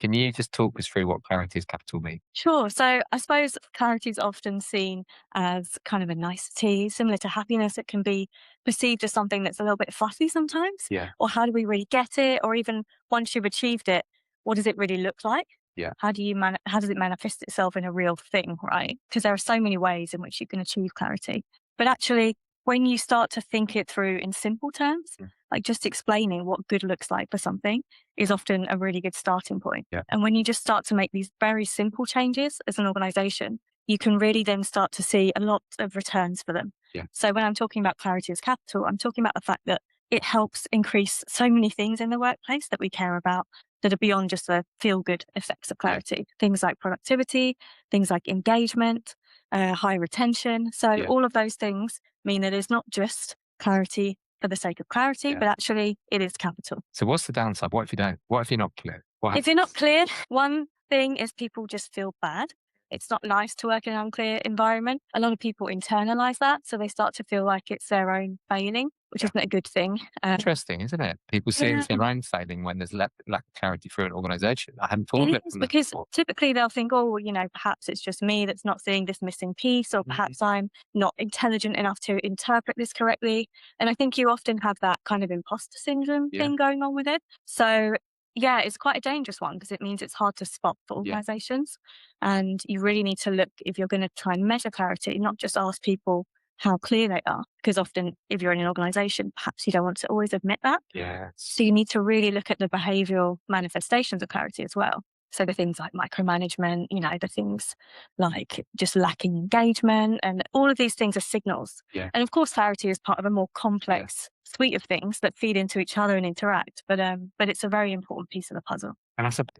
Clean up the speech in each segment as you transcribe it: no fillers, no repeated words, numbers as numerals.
Can you just talk us through what clarity is capital means? Sure. So I suppose clarity is often seen as kind of a nicety, similar to happiness. It can be perceived as something that's a little bit fluffy sometimes. Yeah, Or how do we really get it? Or even once you've achieved it, what does it really look like? yeah, How does it manifest itself in a real thing, right? Because there are so many ways in which you can achieve clarity. But actually, when you start to think it through in simple terms, mm, like just explaining what good looks like for something is often a really good starting point. yeah, And when you just start to make these very simple changes as an organization, you can really then start to see a lot of returns for them. yeah, So when I'm talking about clarity as capital, I'm talking about the fact that it helps increase so many things in the workplace that we care about that are beyond just the feel good effects of yeah, clarity. Things like productivity, things like engagement, high retention. So yeah, all of those things mean that it's not just clarity for the sake of clarity, yeah. but actually it is capital. So what's the downside? What if you don't? What if you're not clear? What If you're not happens? clear, one thing is people just feel bad. It's not nice to work in an unclear environment. A lot of people internalize that, so they start to feel like it's their own failing, which Yeah. isn't a good thing. Interesting, isn't it? People see it Yeah, as their own failing when there's lack of clarity through an organisation. I hadn't thought of it it is from that because before. typically they'll think, oh, well, perhaps it's just me that's not seeing this missing piece, or Mhm. perhaps I'm not intelligent enough to interpret this correctly. And I think you often have that kind of imposter syndrome Yeah, thing going on with it. So, yeah, it's quite a dangerous one because it means it's hard to spot for yeah, organizations. And you really need to look, if you're going to try and measure clarity, not just ask people how clear they are, because often if you're in an organization, perhaps you don't want to always admit that. So yes, you need to really look at the behavioral manifestations of clarity as well. So the things like micromanagement, the things like just lacking engagement, and all of these things are signals. yeah, And of course, clarity is part of a more yeah. complex suite of things that feed into each other and interact. But it's a very important piece of the puzzle. And I said,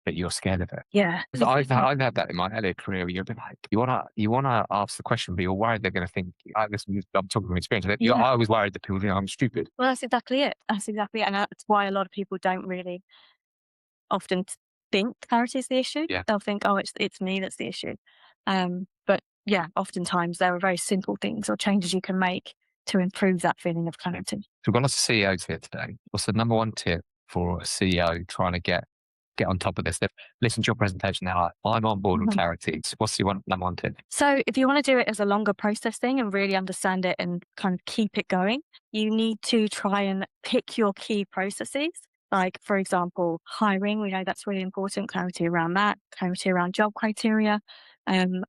but you're scared of it. Yeah. 'Cause I've had that in my earlier career where you're a bit like, you wanna ask the question, but you're worried they're gonna think, I'm talking from experience, that Yeah. I was worried that people think I'm stupid. Well, that's exactly it. That's exactly it. And that's why a lot of people don't really often think clarity is the issue. Yeah. They'll think, "Oh, it's me that's the issue." But yeah, oftentimes there are very simple things or changes you can make to improve that feeling of Yeah. clarity. So we've got lots of CEOs here today. What's the number one tip for a CEO trying to get on top of this? They've listened to your presentation now. I'm on board with Mhm. clarity. So what's your number one tip? So if you want to do it as a longer process thing and really understand it and kind of keep it going, you need to try and pick your key processes. Like, for example, hiring, we know that's really important, clarity around that, clarity around job criteria,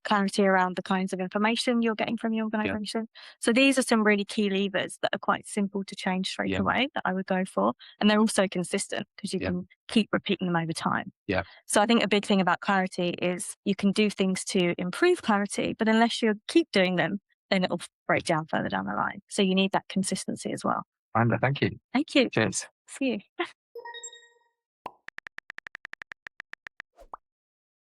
clarity around the kinds of information you're getting from your Yeah. organization. So these are some really key levers that are quite simple to change straight Yeah. away that I would go for. And they're also consistent because you Yeah. can keep repeating them over time. Yeah. So I think a big thing about clarity is you can do things to improve clarity, but unless you keep doing them, then it'll break down further down the line. So you need that consistency as well. Amanda, thank you. Thank you. Cheers. See you.